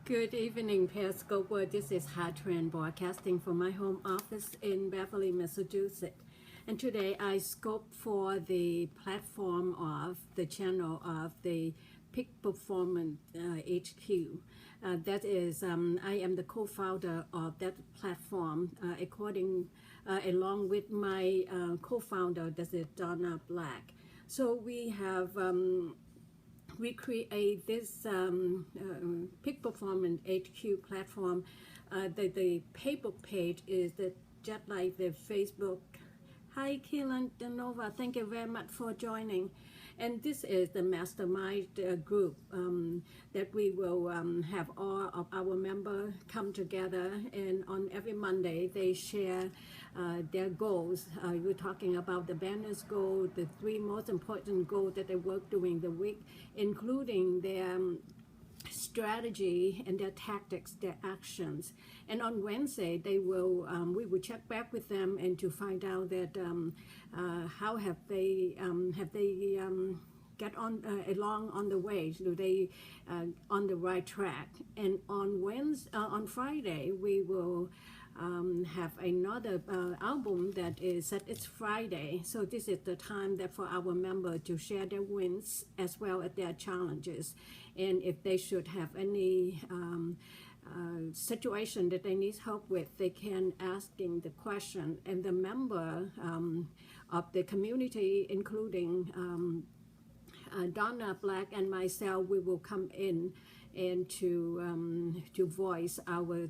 Good evening, Periscope. This is Hartran broadcasting from my home office in Beverly, Massachusetts. And today I scope for the platform of the channel of the Peak Performance HQ. That is, I am the co-founder of that platform, along with my co-founder, that is Donna Black. So we create this Peak Performance HQ platform. The Facebook page is just like the Facebook. Hi, Keelan Danova. Thank you very much for joining. And this is the mastermind group that we will have all of our members come together, and on every Monday they share their goals. We're talking about the banners goal, the 3 most important goals that they work during the week, including their strategy and their tactics, their actions. And on Wednesday, we will check back with them and to find out that how have they get on along on the way? Do they on the right track? And on Friday, we will have another album that is set. It's Friday, so this is the time that for our members to share their wins as well as their challenges, and if they should have any situation that they need help with, they can asking the question, and the member of the community, including Donna Black and myself, we will come in and to voice our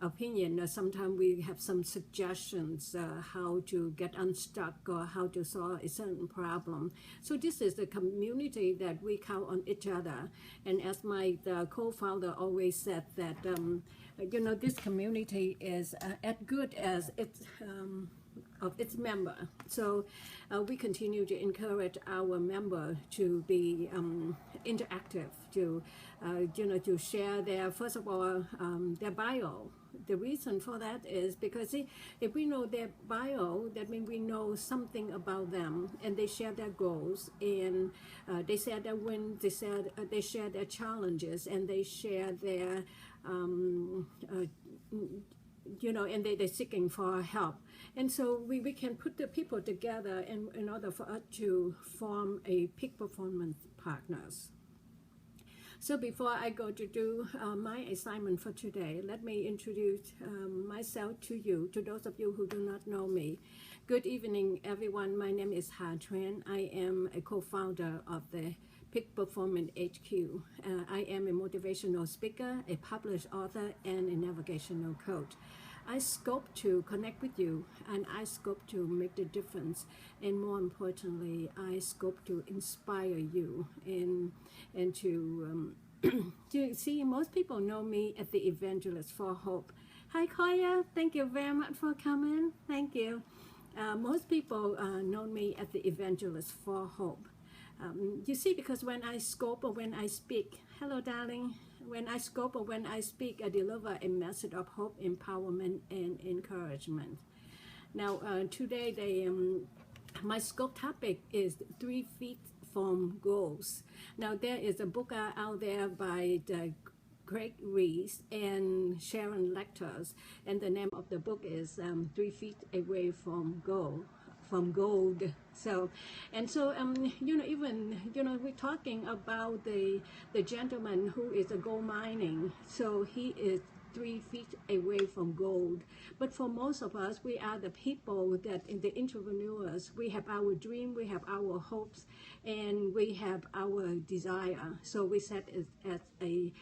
opinion. Sometimes we have some suggestions how to get unstuck or how to solve a certain problem. So this is the community that we count on each other. And as my co-founder always said that, this community is as good as of its member. So we continue to encourage our member to be interactive, to to share their, first of all, their bio. The reason for that is because if we know their bio, that means we know something about them, and they share their goals, and they share their wins, they share their challenges, and they share their and they're seeking for help. And so we can put the people together in order for us to form a peak performance partners. So before I go to do my assignment for today, let me introduce myself to you, to those of you who do not know me. Good evening, everyone. My name is Ha Tran. I am a co-founder of the Peak Performance HQ. I am a motivational speaker, a published author, and a navigational coach. I scope to connect with you, and I scope to make the difference, and more importantly, I scope to inspire you and to see. Most people know me as the evangelist for hope. Hi, Koya. Thank you very much for coming. Thank you. Most people know me as the evangelist for hope. You see, because when I scope or when I speak, hello, darling. When I scope or when I speak, I deliver a message of hope, empowerment, and encouragement. Now, today, my scope topic is 3 feet from goals. Now, there is a book out there by Greg Reese and Sharon Lecter, and the name of the book is 3 Feet Away from Gold. So even we're talking about the gentleman who is a gold mining. So he is 3 feet away from gold. But for most of us, we are the people that in the entrepreneurs. We have our dream, we have our hopes, and we have our desire. So we set it as a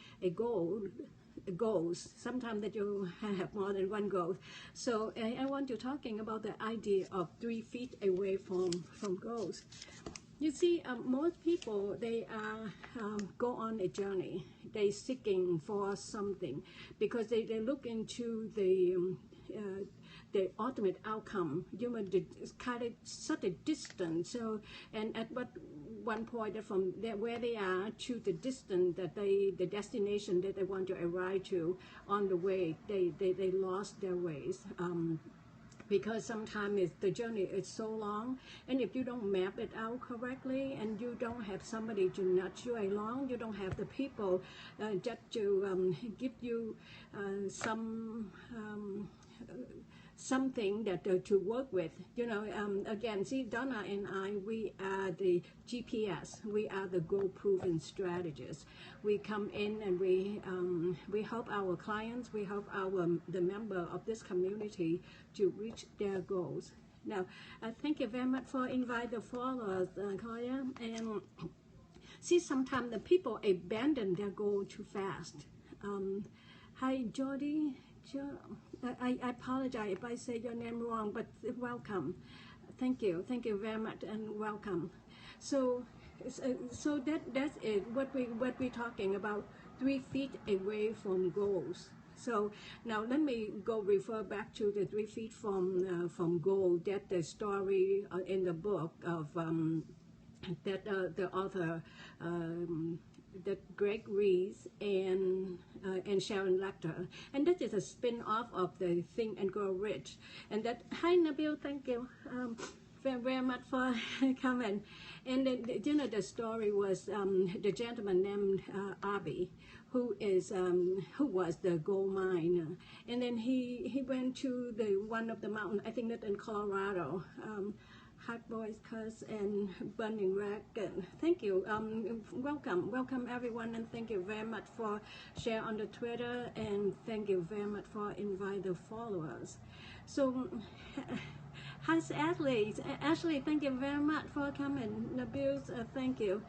goals. Sometimes that you have more than one goal. So I want to talking about the idea of 3 feet away from goals. You see, most people, they go on a journey. They seeking for something because they look into the ultimate outcome. It's kind of such a distance. So, and at one point from where they are to the distance that the destination that they want to arrive to, on the way, they lost their ways. because sometimes the journey is so long, and if you don't map it out correctly and you don't have somebody to nudge you along, you don't have the people just to give you something that to work with. Again, see, Donna and I, we are the GPS. We are the goal-proven strategists. We come in and we help our clients. We help the member of this community to reach their goals. Now, thank you very much for inviting the followers, Claudia. And see, sometimes the people abandon their goal too fast. Hi, Jody. I apologize if I say your name wrong, but welcome. Thank you very much, and welcome. So that's it. What we're talking about, 3 feet away from goals. So now let me go refer back to the 3 feet from goal. That the story in the book of that the author. That Greg Reese and Sharon Lecter, and that is a spin-off of the Think and Grow Rich. And that, hi Nabil, thank you very much for coming. And then, the story was the gentleman named Abby, who was the gold miner, and then he went to one of the mountains, I think that in Colorado. Hot Boys Curse and Burning Rack. Thank you. Welcome everyone, and thank you very much for share on the Twitter, and thank you very much for invite the followers. So, hi Ashley. Ashley, thank you very much for coming. Nabil, thank you.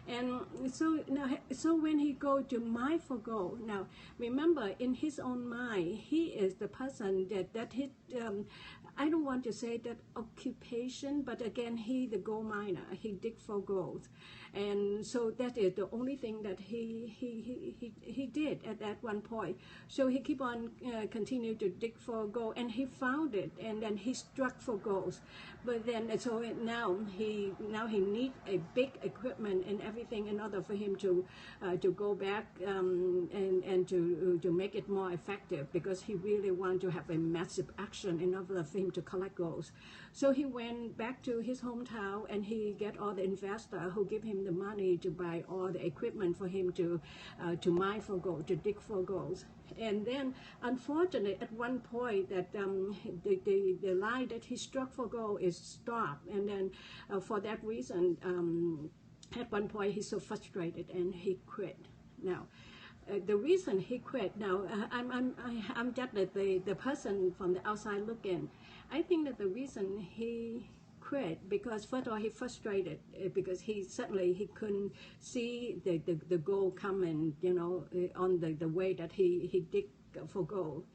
And so now, when he go to mindful goal, now remember, in his own mind, he is the person that he. I don't want to say that occupation, but again, he the gold miner. He dig for gold, and so that is the only thing that he did at that one point. So he keep on continue to dig for gold, and he found it, and then he struck for gold. But then so now he needs a big equipment and everything in order for him to go back and to make it more effective, because he really want to have a massive action in order for him to collect goals. So he went back to his hometown, and he get all the investors who give him the money to buy all the equipment for him to mine for gold, to dig for gold. And then, unfortunately, at one point that the line that he struck for gold is stopped, and then for that reason, at one point he's so frustrated and he quit. Now, the reason he quit. Now, I'm just the person from the outside looking. I think that the reason he quit, because first of all, he frustrated because he couldn't see the goal coming, on the way that he dig for gold.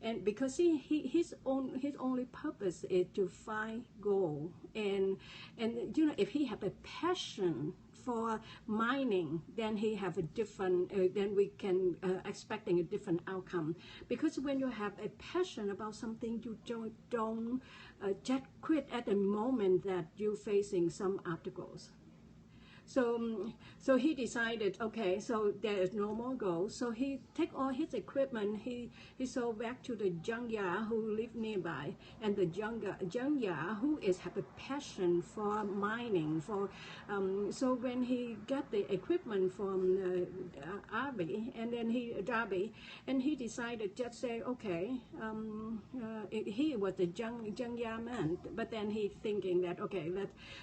And because his only purpose is to find gold, and if he have a passion for mining, then he have a different, then we can expecting a different outcome. Because when you have a passion about something, you don't just quit at the moment that you're facing some obstacles. So he decided, okay, so there is no more gold. So he take all his equipment, he sold back to the junkyard who lived nearby, and the junkyard who have a passion for mining. So when he got the equipment from Darby, and he decided just say, okay, he was the junkyard man, but then he thinking that, okay,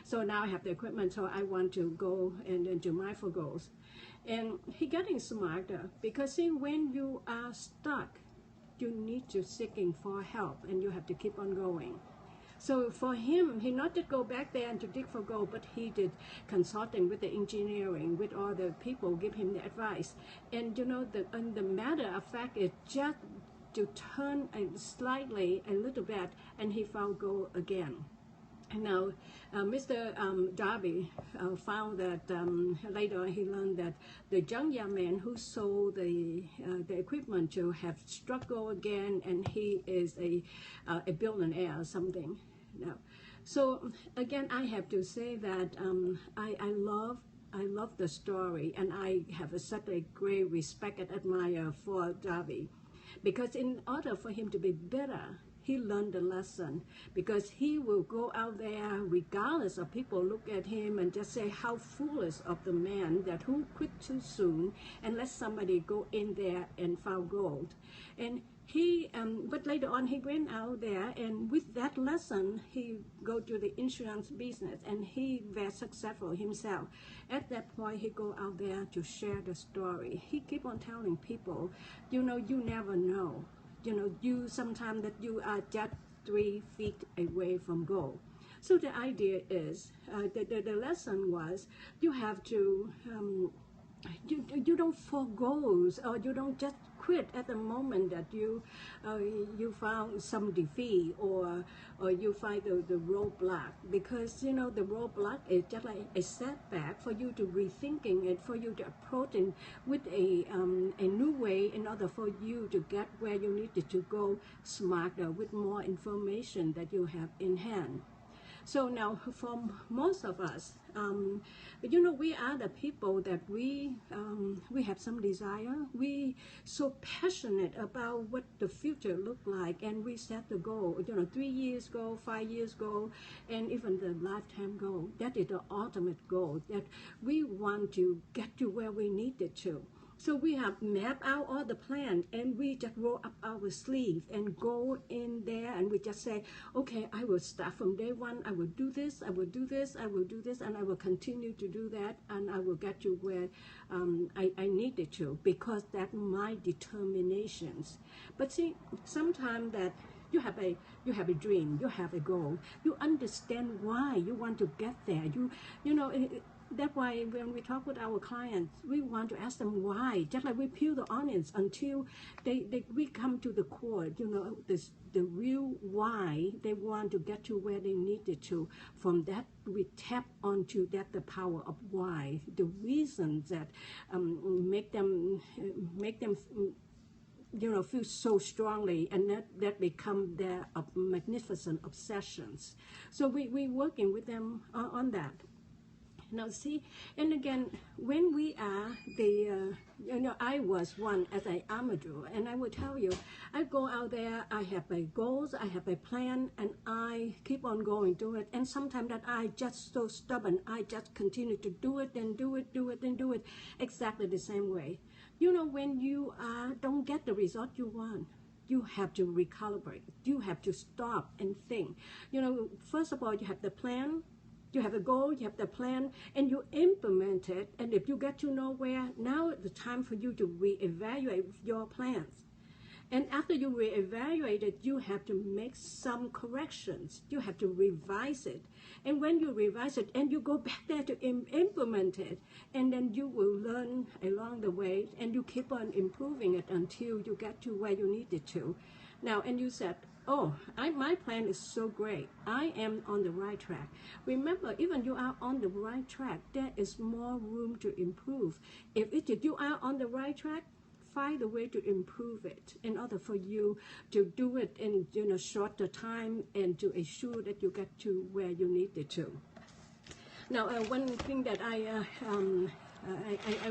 so now I have the equipment, so I want to go and then do mindful goals. And he getting smarter, because see, when you are stuck, you need to seeking for help, and you have to keep on going. So for him, he not to go back there and to dig for gold, but he did consulting with the engineering, with all the people give him the advice. And the matter of fact is just to turn slightly a little bit, and he found gold again. Now, Mr. Darby found that later he learned that the junkyard man who sold the equipment to have struggled again, and he is a billionaire or something. Now, so again, I have to say that I love the story, and I have such a great respect and admire for Darby, because in order for him to be better, he learned the lesson, because he will go out there regardless of people look at him and just say how foolish of the man that who quit too soon and let somebody go in there and found gold. And he, but later on he went out there, and with that lesson he go to the insurance business, and he very successful himself. At that point he go out there to share the story. He keep on telling people, you know, you never know. You know, you sometimes that you are just 3 feet away from goal. So the idea is, the lesson was, you have to, you don't forgo, or you don't just quit at the moment that you found some defeat, or you find the roadblock, because you know the roadblock is just like a setback for you to rethinking it, for you to approach it with a new way in order for you to get where you needed to go smarter with more information that you have in hand. So now for most of us, you know, we are the people that we have some desire. We so passionate about what the future look like, and we set the goal, you know, 3 years goal, 5 years goal, and even the lifetime goal. That is the ultimate goal, that we want to get to where we needed to. So we have mapped out all the plan, and we just roll up our sleeve and go in there, and we just say, okay, I will start from day one. I will do this, I will do this, I will do this, and I will continue to do that, and I will get to where I needed to, because that's my determinations. But see, sometimes that you have a dream, you have a goal, you understand why you want to get there. You know. That's why when we talk with our clients, we want to ask them why, just like we peel the onions until we come to the core, you know, the real why they want to get to where they needed to. From that, we tap onto that, the power of why, the reasons that make them you know, feel so strongly, and that become their magnificent obsessions. So we working with them on that. Now see, and again, when we are the, you know, I was one as an amateur, and I will tell you, I go out there, I have a goals, I have a plan, and I keep on going, do it. And sometimes that I just so stubborn, I just continue to do it, and do it, do it, and do it, exactly the same way. You know, when you don't get the result you want, you have to recalibrate. You have to stop and think. You know, first of all, you have the plan. You have a goal, you have the plan, and you implement it. And if you get to nowhere, now it's the time for you to reevaluate your plans. And after you reevaluate it, you have to make some corrections. You have to revise it. And when you revise it, and you go back there to implement it, and then you will learn along the way, and you keep on improving it until you get to where you needed to. Now, and you said, oh, my plan is so great. I am on the right track. Remember, even you are on the right track, there is more room to improve. If you are on the right track, find a way to improve it in order for you to do it in, you know, shorter time, and to ensure that you get to where you needed to. Now, one thing that I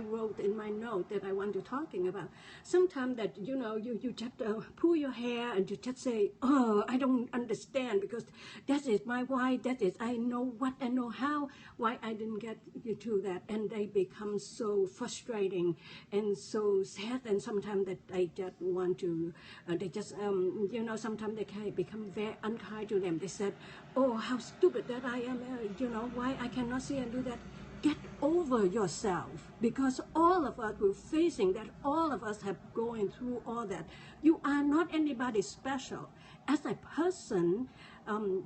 wrote in my note that I want to talking about. Sometimes that, you know, you just pull your hair and you just say, oh, I don't understand, because that is my why, that is, I know what, I know how, why I didn't get you to that. And they become so frustrating and so sad, and sometimes that they just want to, they just, you know, sometimes they can become very unkind to them. They said, oh, how stupid that I am, you know, why I cannot see and do that. Get over yourself, because all of us were facing that. All of us have going through all that. You are not anybody special. As a person,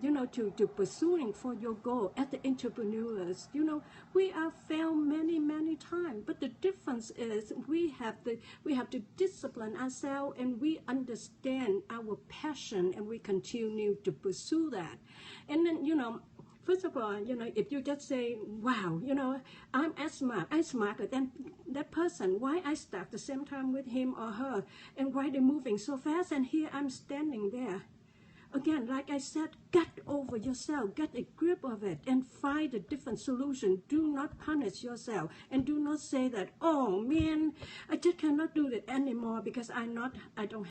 you know, to pursuing for your goal, as the entrepreneurs, you know, we have failed many times. But the difference is we have to discipline ourselves, and we understand our passion, and we continue to pursue that. And then, you know, first of all, you know, if you just say, wow, you know, I'm smarter than that person. Why I start the same time with him or her, and why they're moving so fast, and here I'm standing there. Again, like I said, get over yourself, get a grip of it, and find a different solution. Do not punish yourself, and do not say that, oh man, I just cannot do that anymore because I don't